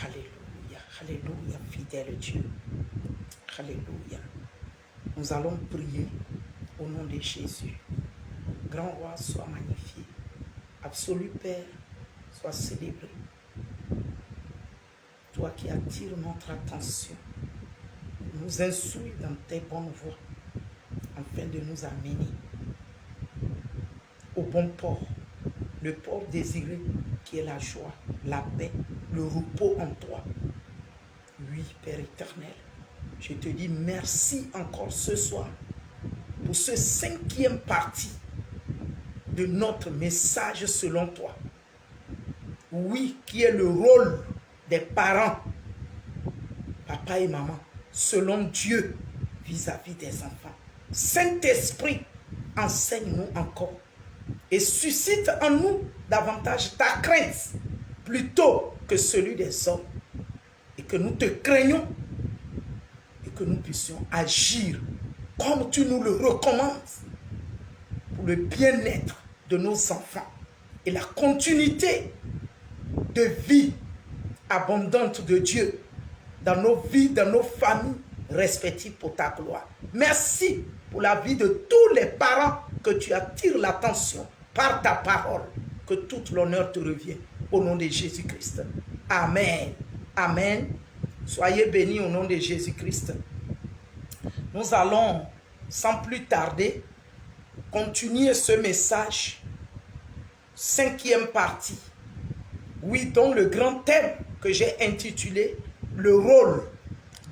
Alléluia, alléluia, fidèle Dieu. Alléluia. Nous allons prier au nom de Jésus. Grand roi, sois magnifié. Absolu Père, sois célébré. Toi qui attires notre attention, nous instruis dans tes bonnes voies, afin de nous amener au bon port, le port désiré qui est la joie, la paix, le repos en toi. Oui, Père éternel, je te dis merci encore ce soir pour ce 5e partie de notre message selon toi. Oui, qui est le rôle des parents, papa et maman, selon Dieu vis-à-vis des enfants. Saint-Esprit, enseigne-nous encore et suscite en nous davantage ta crainte plutôt que celui des hommes, et que nous te craignons et que nous puissions agir comme tu nous le recommandes pour le bien-être de nos enfants et la continuité de vie abondante de Dieu dans nos vies, dans nos familles respectives pour ta gloire. Merci pour la vie de tous les parents que tu attires l'attention par ta parole. Que tout l'honneur te revienne au nom de Jésus-Christ. Amen. Amen. Soyez bénis au nom de Jésus-Christ. Nous allons, sans plus tarder, continuer ce message, 5e partie. Oui, dont le grand thème que j'ai intitulé « Le rôle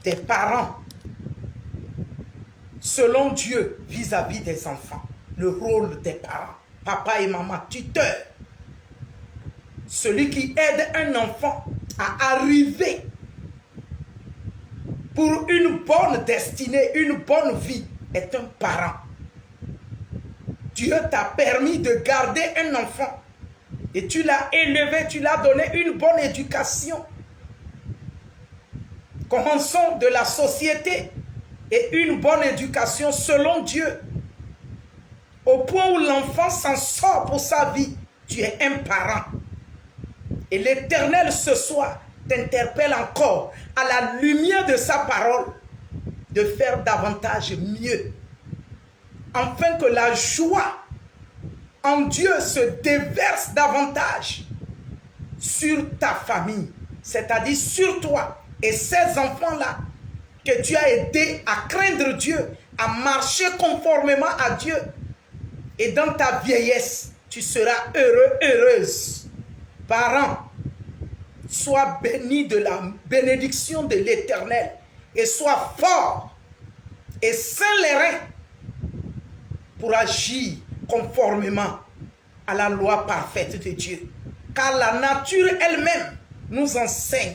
des parents selon Dieu vis-à-vis des enfants ». Le rôle des parents, papa et maman, tuteurs. Celui qui aide un enfant à arriver pour une bonne destinée, une bonne vie, est un parent. Dieu t'a permis de garder un enfant et tu l'as élevé, tu l'as donné une bonne éducation. Commençons de la société et une bonne éducation selon Dieu. Au point où l'enfant s'en sort pour sa vie, tu es un parent. Et l'Éternel ce soir t'interpelle encore à la lumière de sa parole de faire davantage mieux, afin que la joie en Dieu se déverse davantage sur ta famille, c'est-à-dire sur toi et ces enfants-là que tu as aidés à craindre Dieu, à marcher conformément à Dieu. Et dans ta vieillesse, tu seras heureux, heureuse. Parents, sois bénis de la bénédiction de l'Éternel et sois fort et sain les reins pour agir conformément à la loi parfaite de Dieu. Car la nature elle-même nous enseigne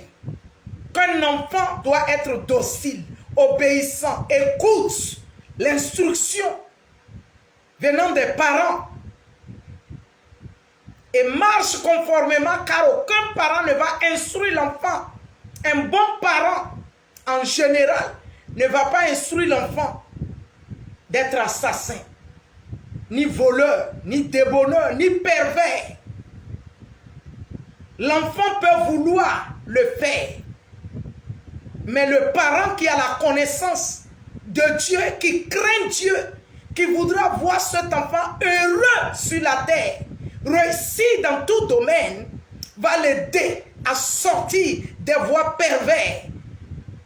qu'un enfant doit être docile, obéissant, écoute l'instruction venant des parents et marche conformément, car aucun parent ne va instruire l'enfant. Un bon parent, en général, ne va pas instruire l'enfant d'être assassin, ni voleur, ni débonneur, ni pervers. L'enfant peut vouloir le faire, mais le parent qui a la connaissance de Dieu, qui craint Dieu, qui voudra voir cet enfant heureux sur la terre, réussir dans tout domaine, va l'aider à sortir des voies perverses,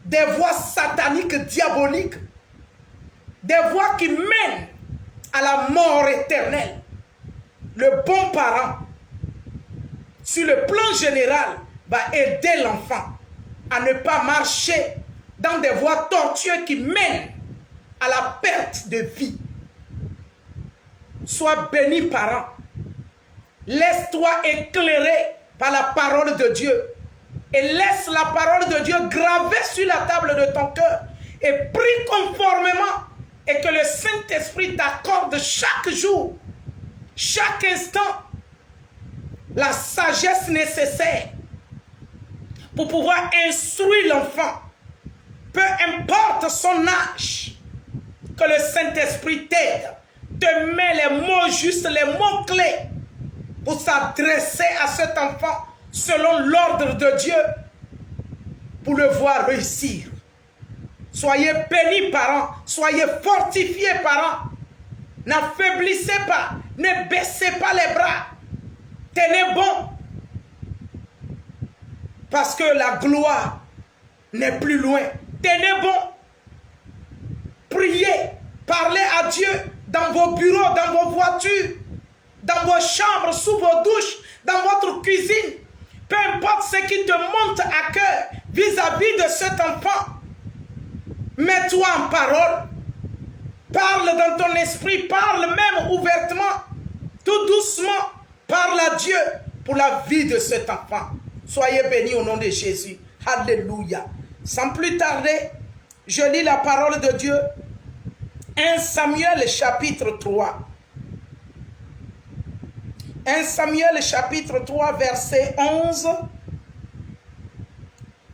des voies sataniques, diaboliques, des voies qui mènent à la mort éternelle. Le bon parent, sur le plan général, va aider l'enfant à ne pas marcher dans des voies tortueuses qui mènent à la perte de vie. Sois béni, parent. Laisse-toi éclairer par la parole de Dieu. Et laisse la parole de Dieu gravée sur la table de ton cœur. Et prie conformément. Et que le Saint-Esprit t'accorde chaque jour, chaque instant, la sagesse nécessaire pour pouvoir instruire l'enfant. Peu importe son âge, que le Saint-Esprit t'aide, te met les mots justes, les mots clés pour s'adresser à cet enfant selon l'ordre de Dieu pour le voir réussir. Soyez bénis, parents. Soyez fortifiés, parents. N'affaiblissez pas. Ne baissez pas les bras. Tenez bon. Parce que la gloire n'est plus loin. Tenez bon. Priez. Parlez à Dieu dans vos bureaux, dans vos voitures, dans vos chambres, sous vos douches, dans votre cuisine. Peu importe ce qui te monte à cœur vis-à-vis de cet enfant. Mets-toi en parole. Parle dans ton esprit. Parle même ouvertement. Tout doucement. Parle à Dieu pour la vie de cet enfant. Soyez bénis au nom de Jésus. Alléluia. Sans plus tarder, je lis la parole de Dieu. 1 Samuel chapitre 3. 1 Samuel chapitre 3 verset 11.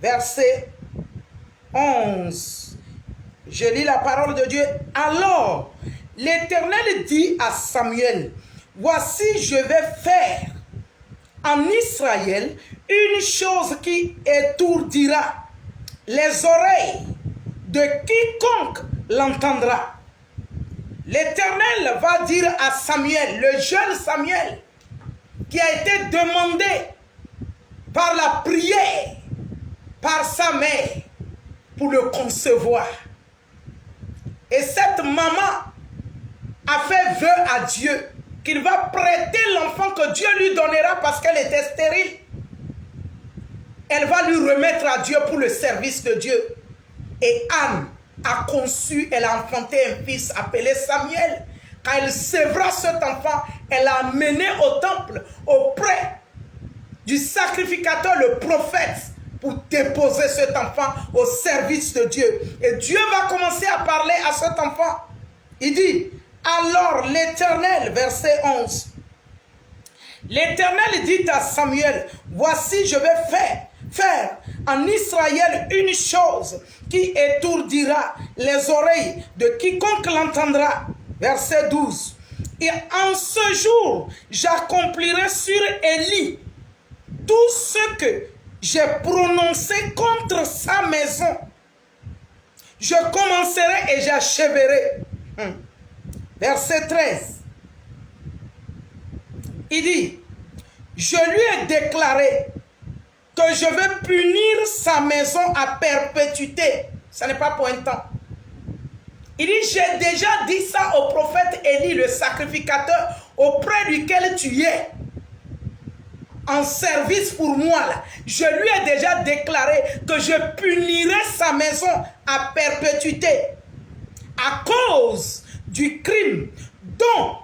Verset 11. Je lis la parole de Dieu. Alors, l'Éternel dit à Samuel, voici je vais faire en Israël une chose qui étourdira les oreilles de quiconque l'entendra. L'Éternel va dire à Samuel, le jeune Samuel, qui a été demandé par la prière, par sa mère, pour le concevoir. Et cette maman a fait vœu à Dieu qu'il va prêter l'enfant que Dieu lui donnera parce qu'elle était stérile. Elle va lui remettre à Dieu pour le service de Dieu. Et Anne a conçu, elle a enfanté un fils appelé Samuel. Quand elle sévra cet enfant, elle l'a amené au temple auprès du sacrificateur, le prophète, pour déposer cet enfant au service de Dieu. Et Dieu va commencer à parler à cet enfant. Il dit, alors l'Éternel, verset 11, l'Éternel dit à Samuel, voici je vais faire en Israël une chose qui étourdira les oreilles de quiconque l'entendra. Verset 12. Et en ce jour, j'accomplirai sur Élie tout ce que j'ai prononcé contre sa maison. Je commencerai et j'achèverai. Verset 13. Il dit, je lui ai déclaré que je vais punir sa maison à perpétuité. Ce n'est pas pour un temps. Il dit, j'ai déjà dit ça au prophète Élie, le sacrificateur, auprès duquel tu es en service pour moi. Là. Je lui ai déjà déclaré que je punirai sa maison à perpétuité à cause du crime dont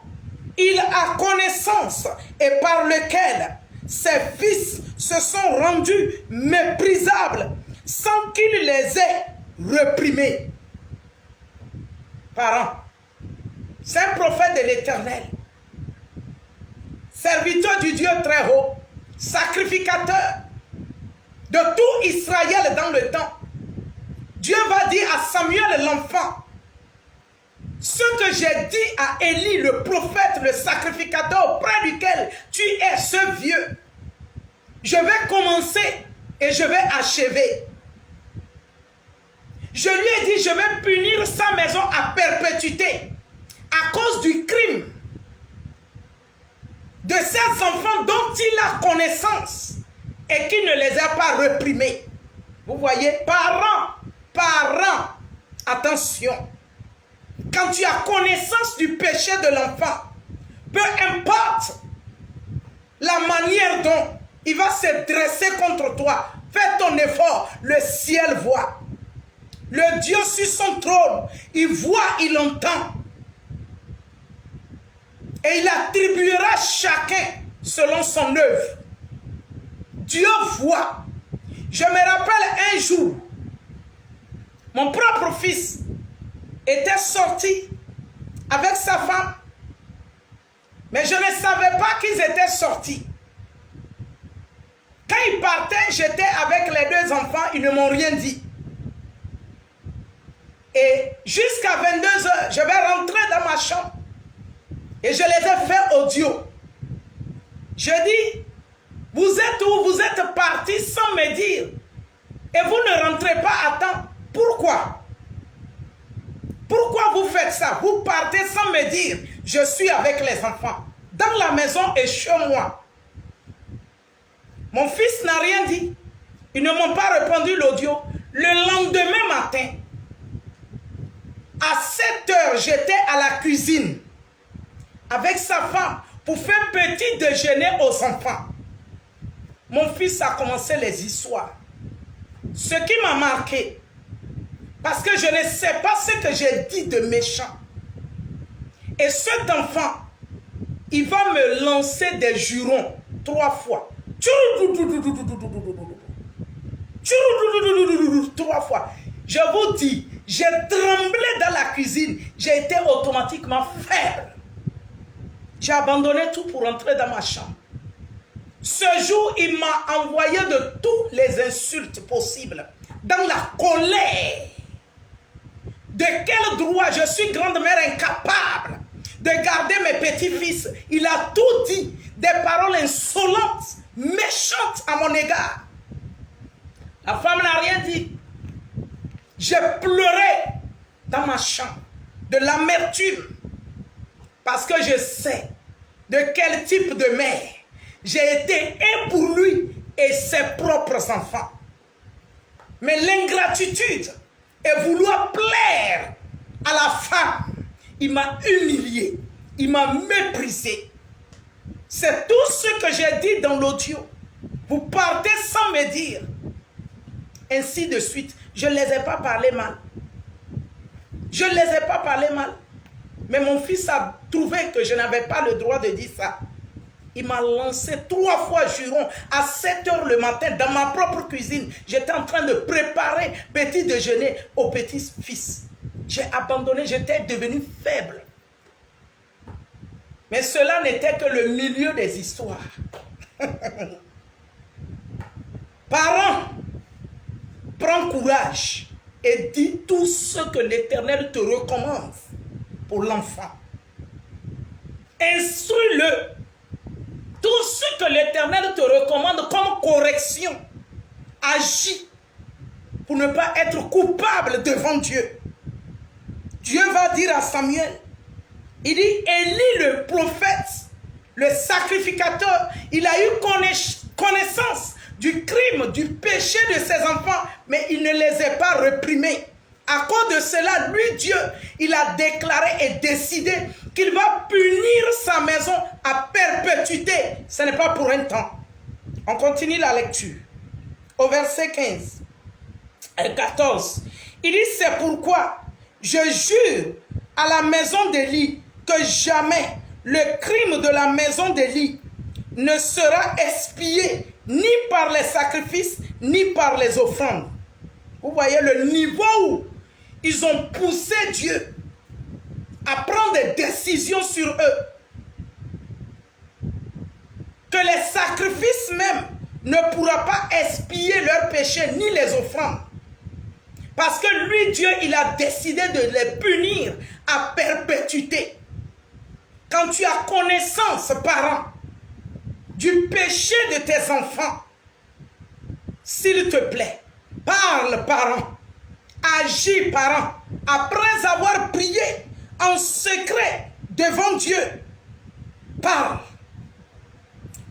il a connaissance et par lequel ses fils se sont rendus méprisables sans qu'il les ait réprimés. Parents, c'est un prophète de l'Éternel, serviteur du Dieu très haut, sacrificateur de tout Israël dans le temps. Dieu va dire à Samuel l'enfant, ce que j'ai dit à Élie le prophète, le sacrificateur auprès duquel tu es ce vieux, je vais commencer et je vais achever. Je lui ai dit, je vais punir sa maison à perpétuité à cause du crime de ces enfants dont il a connaissance et qui ne les a pas réprimés. Vous voyez, parents, attention. Quand tu as connaissance du péché de l'enfant, peu importe la manière dont il va se dresser contre toi, fais ton effort, le ciel voit. Le Dieu sur son trône, il voit, il entend. Et il attribuera chacun selon son œuvre. Dieu voit. Je me rappelle un jour, mon propre fils était sorti avec sa femme, mais je ne savais pas qu'ils étaient sortis. Quand ils partaient, j'étais avec les deux enfants, ils ne m'ont rien dit. Et jusqu'à 22 h, je vais rentrer dans ma chambre et je les ai fait audio. Je dis, vous êtes où? Vous êtes partis sans me dire. et vous ne rentrez pas à temps. Pourquoi? Pourquoi vous faites ça? Vous partez sans me dire, je suis avec les enfants, dans la maison et chez moi. Mon fils n'a rien dit. Ils ne m'ont pas répondu l'audio. Le lendemain matin, à 7 heures, j'étais à la cuisine avec sa femme pour faire petit déjeuner aux enfants. Mon fils a commencé les histoires. Ce qui m'a marqué, parce que je ne sais pas ce que j'ai dit de méchant. Et cet enfant, il va me lancer des jurons 3 fois. 3 fois. Je vous dis, j'ai tremblé dans la cuisine. J'ai été automatiquement faible. J'ai abandonné tout pour entrer dans ma chambre. Ce jour, il m'a envoyé de toutes les insultes possibles. Dans la colère. De quel droit je suis grande-mère incapable de garder mes petits-fils? Il a tout dit. Des paroles insolentes, méchantes à mon égard. La femme n'a rien dit. J'ai pleuré dans ma chambre de l'amertume. Parce que je sais de quel type de mère j'ai été et pour lui et ses propres enfants. Mais l'ingratitude et vouloir plaire à la femme, il m'a humilié, il m'a méprisé. C'est tout ce que j'ai dit dans l'audio. Vous partez sans me dire. Ainsi de suite. Je ne les ai pas parlé mal. Je ne les ai pas parlé mal. Mais mon fils a trouvé que je n'avais pas le droit de dire ça. Il m'a lancé 3 fois juron à 7 heures le matin dans ma propre cuisine. J'étais en train de préparer petit déjeuner au petit-fils. J'ai abandonné, j'étais devenu faible. Mais cela n'était que le milieu des histoires. Parents, prends courage et dis tout ce que l'Éternel te recommande pour l'enfant. Instruis-le. Tout ce que l'Éternel te recommande comme correction, agis pour ne pas être coupable devant Dieu. Dieu va dire à Samuel, il dit, Élie le prophète, le sacrificateur, il a eu connaissance du crime, du péché de ses enfants, mais il ne les a pas réprimés. À cause de cela, lui, Dieu, il a déclaré et décidé qu'il va punir sa maison à perpétuité. Ce n'est pas pour un temps. On continue la lecture. Au verset 15 et 14, il dit, c'est pourquoi je jure à la maison d'Élie que jamais le crime de la maison d'Élie ne sera expié ni par les sacrifices, ni par les offrandes. Vous voyez le niveau où ils ont poussé Dieu à prendre des décisions sur eux. Que les sacrifices même ne pourra pas expier leurs péchés, ni les offrandes. Parce que lui, Dieu, il a décidé de les punir à perpétuité. Quand tu as connaissance, parent, du péché de tes enfants, s'il te plaît, parle, parent, agis, parent, après avoir prié en secret devant Dieu, parle.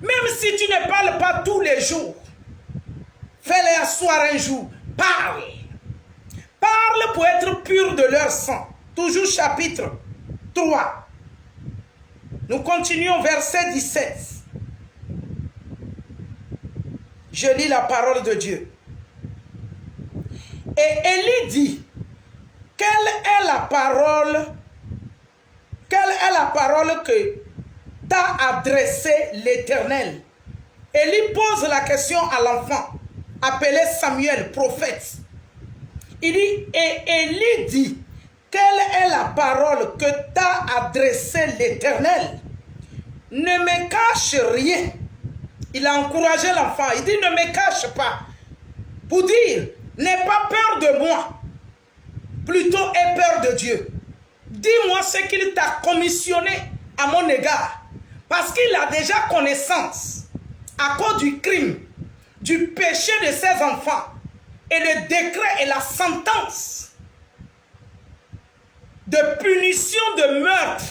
Même si tu ne parles pas tous les jours, fais-les asseoir un jour, parle. Parle pour être pur de leur sang. Toujours chapitre 3. Nous continuons verset 17. Je lis la parole de Dieu. Et Élie dit, quelle est la parole que t'a adressée l'Éternel? Élie pose la question à l'enfant, appelé Samuel, prophète. Il dit, et Élie dit, quelle est la parole que t'a adressée l'Éternel? Ne me cache rien. Il a encouragé l'enfant. Il dit, ne me cache pas. Pour dire, n'aie pas peur de moi. Plutôt aie peur de Dieu. Dis-moi ce qu'il t'a commissionné à mon égard. Parce qu'il a déjà connaissance, à cause du crime, du péché de ses enfants. et le décret et la sentence de punition de meurtre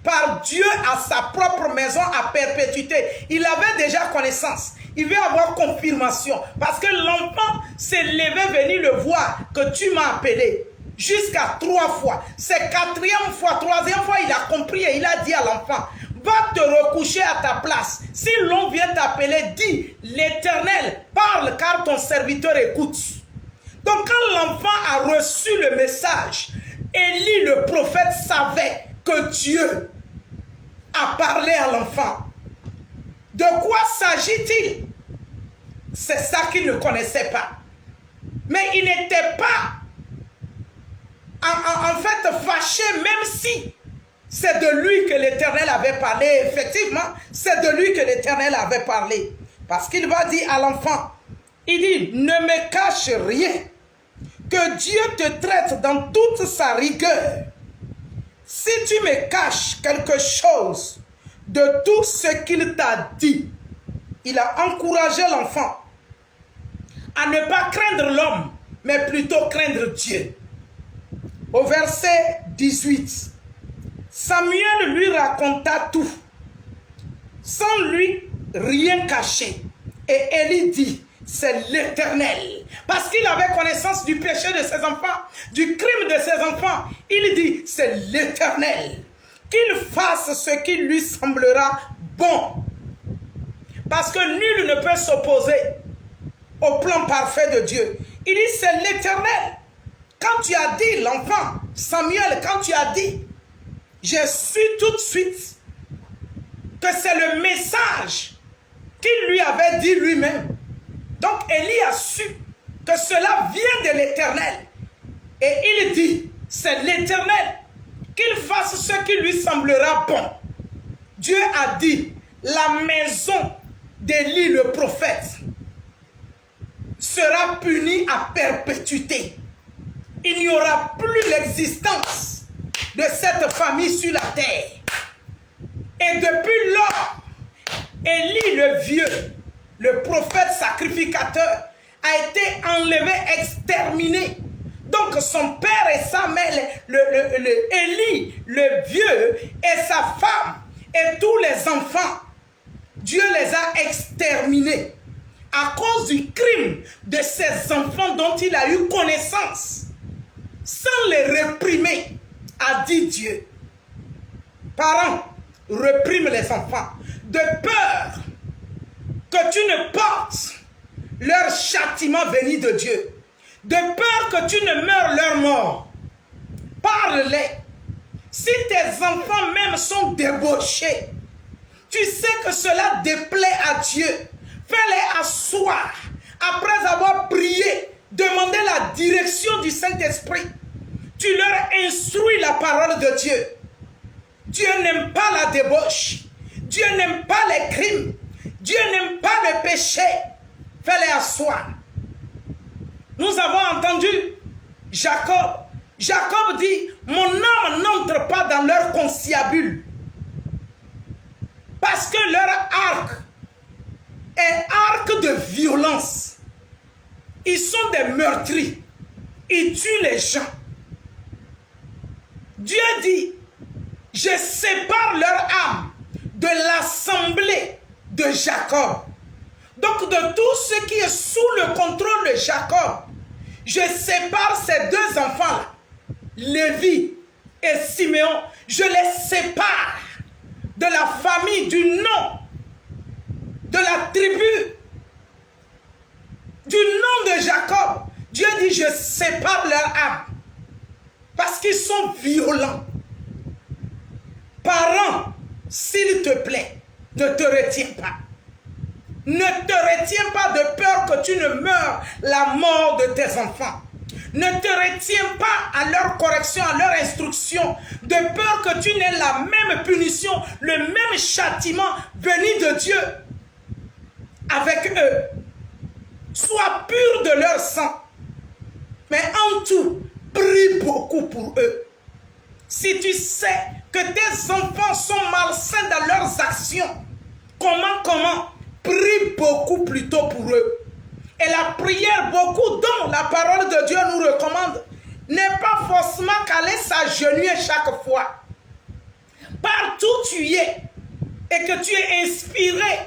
par Dieu à sa propre maison à perpétuité. Il avait déjà connaissance. Il veut avoir confirmation. Parce que l'enfant s'est levé venir le voir que tu m'as appelé. Jusqu'à 3 fois. C'est 4e fois, 3e fois, il a compris et il a dit à l'enfant, va te recoucher à ta place. Si l'on vient t'appeler, dis, l'Éternel parle car ton serviteur écoute. Donc quand l'enfant a reçu le message, Élie le prophète savait que Dieu a parlé à l'enfant. De quoi s'agit-il? C'est ça qu'il ne connaissait pas. Mais il n'était pas en fait fâché, même si c'est de lui que l'Éternel avait parlé. Effectivement, c'est de lui que l'Éternel avait parlé. Parce qu'il va dire à l'enfant, il dit, ne me cache rien, que Dieu te traite dans toute sa rigueur. Si tu me caches quelque chose de tout ce qu'il t'a dit, il a encouragé l'enfant à ne pas craindre l'homme, mais plutôt craindre Dieu. Au verset 18, Samuel lui raconta tout, sans lui rien cacher. Et Élie dit, c'est l'Éternel. Parce qu'il avait connaissance du péché de ses enfants, du crime de ses enfants. Il dit, c'est l'Éternel. Qu'il fasse ce qui lui semblera bon. Parce que nul ne peut s'opposer au plan parfait de Dieu. Il dit, c'est l'Éternel. Quand tu as dit, l'enfant, Samuel, quand tu as dit, j'ai su tout de suite que c'est le message qu'il lui avait dit lui-même. Donc Élie a su que cela vient de l'Éternel. Et il dit, c'est l'Éternel, qu'il fasse ce qui lui semblera bon. Dieu a dit, la maison d'Élie le prophète sera punie à perpétuité. Il n'y aura plus l'existence de cette famille sur la terre. Et depuis lors, Élie le vieux, le prophète sacrificateur, a été enlevé, exterminé. Donc son père et sa mère, Élie, le vieux, et sa femme, et tous les enfants, Dieu les a exterminés à cause du crime de ces enfants dont il a eu connaissance. Sans les réprimer, a dit Dieu. Parents, réprime les enfants de peur que tu ne portes leur châtiment venu de Dieu, de peur que tu ne meurs leur mort. Parle-les. Si tes enfants même sont débauchés, tu sais que cela déplaît à Dieu. Fais-les asseoir. Après avoir prié, demander la direction du Saint-Esprit. Tu leur instruis la parole de Dieu. Dieu n'aime pas la débauche. Dieu n'aime pas les crimes. Dieu n'aime pas le péché. Fais-les asseoir. Nous avons entendu Jacob. Jacob dit, mon âme n'entre pas dans leur conciliabule. Parce que leur arc est arc de violence. Ils sont des meurtriers. Ils tuent les gens. Dieu dit, je sépare leur âme de l'assemblée de Jacob. Donc de tout ce qui est sous le contrôle de Jacob, je sépare ces deux enfants-là, Lévi et Siméon. Je les sépare de la famille, du nom, de la tribu, du nom de Jacob. Dieu dit, je sépare leur âme. Parce qu'ils sont violents. Parents, s'il te plaît, ne te retiens pas. Ne te retiens pas de peur que tu ne meurs la mort de tes enfants. Ne te retiens pas à leur correction, à leur instruction, de peur que tu n'aies la même punition, le même châtiment venu de Dieu avec eux. Sois pur de leur sang. Mais en tout, prie beaucoup pour eux. Si tu sais que tes enfants sont malsains dans leurs actions, comment, prie beaucoup plutôt pour eux. Et la prière, beaucoup dont la parole de Dieu nous recommande, n'est pas forcément qu'aller s'agenouiller chaque fois. Partout où tu es et que tu es inspiré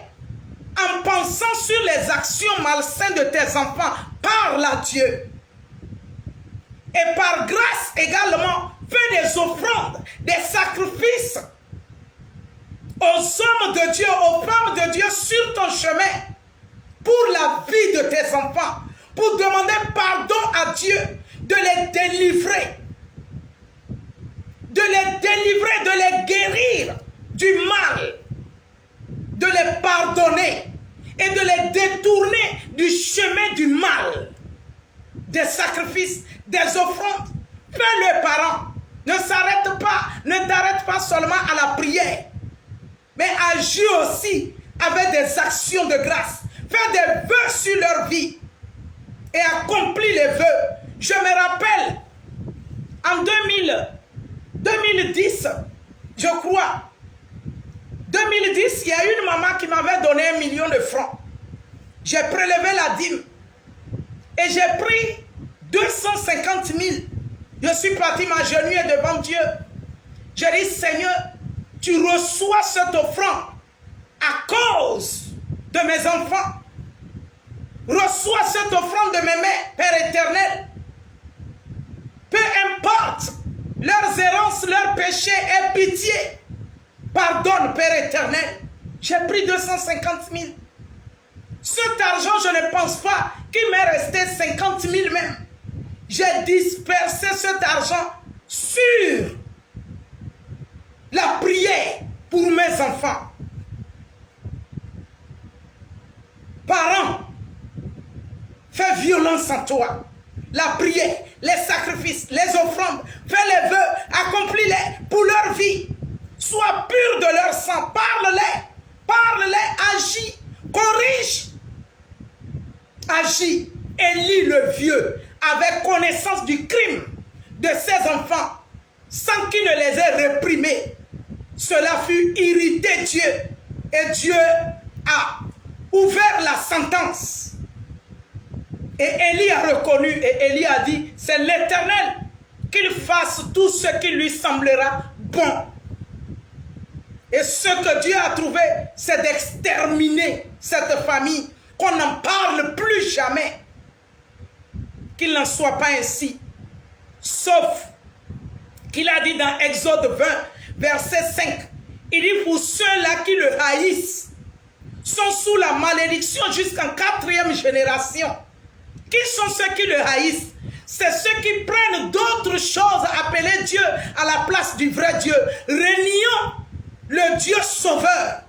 en pensant sur les actions malsaines de tes enfants, parle à Dieu. Et par grâce également, fais des offrandes, des sacrifices aux hommes de Dieu, aux femmes de Dieu sur ton chemin pour la vie de tes enfants, pour demander pardon à Dieu de les délivrer, de les guérir du mal, de les pardonner et de les détourner du chemin du mal. Des sacrifices, des offrandes, fais-le parents. Ne t'arrête pas seulement à la prière, mais agis aussi avec des actions de grâce. Fais des vœux sur leur vie et accomplis les vœux. Je me rappelle, en 2010, je crois, 2010, il y a une maman qui m'avait donné 1 million de francs. J'ai prélevé la dîme et j'ai pris 250 000. Je suis parti m'agenouiller devant Dieu. J'ai dit, Seigneur, tu reçois cette offrande à cause de mes enfants. Reçois cette offrande de mes mains, Père éternel. Peu importe leurs errances, leurs péchés, aie pitié. Pardonne, Père éternel. J'ai pris 250 000. Cet argent, je ne pense pas qu'il m'est resté 50 000 même. J'ai dispersé cet argent sur la prière pour mes enfants. Parents, fais violence en toi. La prière, les sacrifices, les offrandes, fais les vœux, accomplis-les pour leur vie. Sois pur de leur sang. Parle-les, agis, corrige. Agis et lis le vieux avec connaissance du crime de ses enfants sans qu'il ne les ait réprimés. Cela fut irrité Dieu et Dieu a ouvert la sentence. Et Élie a reconnu et Élie a dit, c'est l'Éternel qu'il fasse tout ce qui lui semblera bon. Et ce que Dieu a trouvé, c'est d'exterminer cette famille, qu'on n'en parle plus jamais. Qu'il n'en soit pas ainsi. Sauf qu'il a dit dans Exode 20, verset 5, il dit, pour ceux-là qui le haïssent, sont sous la malédiction jusqu'en 4e génération. Qui sont ceux qui le haïssent? C'est ceux qui prennent d'autres choses appelées Dieu à la place du vrai Dieu, reniant le Dieu sauveur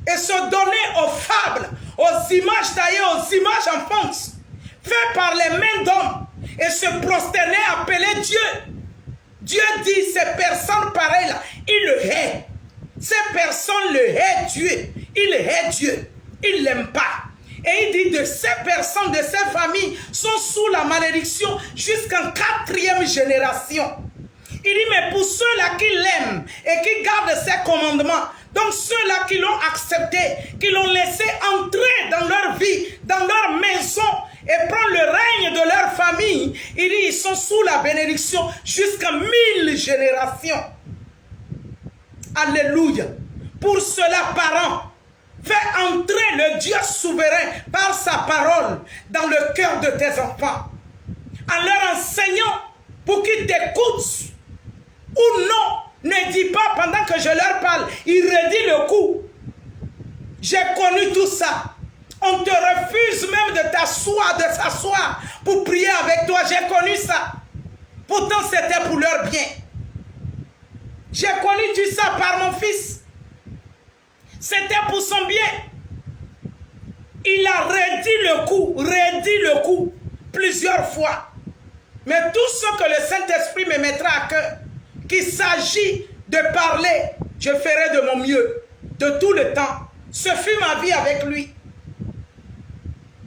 et se donner aux fables, aux images taillées, aux images en fonte, faites par les mains d'hommes et se prosterner, appeler Dieu. Dieu dit, ces personnes pareilles-là, il le hait. Ces personnes le hait Dieu. Il hait Dieu. Il ne l'aime pas. Et il dit, de ces personnes, de ces familles, sont sous la malédiction jusqu'en 4e génération. Il dit, mais pour ceux-là qui l'aiment et qui gardent ses commandements, donc ceux-là qui l'ont accepté, qui l'ont laissé entrer dans leur vie, dans leur maison et prendre le règne de leur famille, il dit, ils sont sous la bénédiction jusqu'à 1000 générations. Alléluia. Pour cela, parents, fais entrer le Dieu souverain par sa parole dans le cœur de tes enfants, en leur enseignant pour qu'ils t'écoutent. Ou non, ne dis pas pendant que je leur parle, il redit le coup. J'ai connu tout ça. On te refuse même de s'asseoir pour prier avec toi. J'ai connu ça. Pourtant, c'était pour leur bien. J'ai connu tout ça par mon fils. C'était pour son bien. Il a redit le coup plusieurs fois. Mais tout ce que le Saint-Esprit me mettra à cœur, qu'il s'agit de parler, je ferai de mon mieux, de tout le temps. Ce fut ma vie avec lui.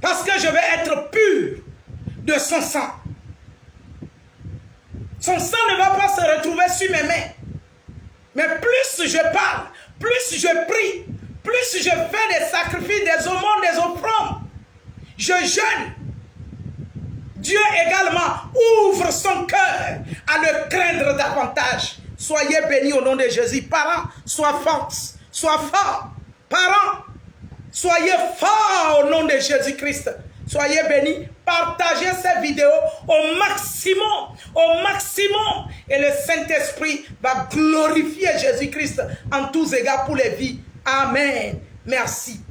Parce que je vais être pur de son sang. Son sang ne va pas se retrouver sur mes mains. Mais plus je parle, plus je prie, plus je fais des sacrifices, des aumônes, des offrandes, Je jeûne. Dieu également ouvre son cœur à le craindre davantage. Soyez bénis au nom de Jésus. Parents, sois forts, sois forts. Parents, soyez forts au nom de Jésus-Christ. Soyez bénis. Partagez cette vidéo au maximum. Au maximum. Et le Saint-Esprit va glorifier Jésus-Christ en tous égards pour les vies. Amen. Merci.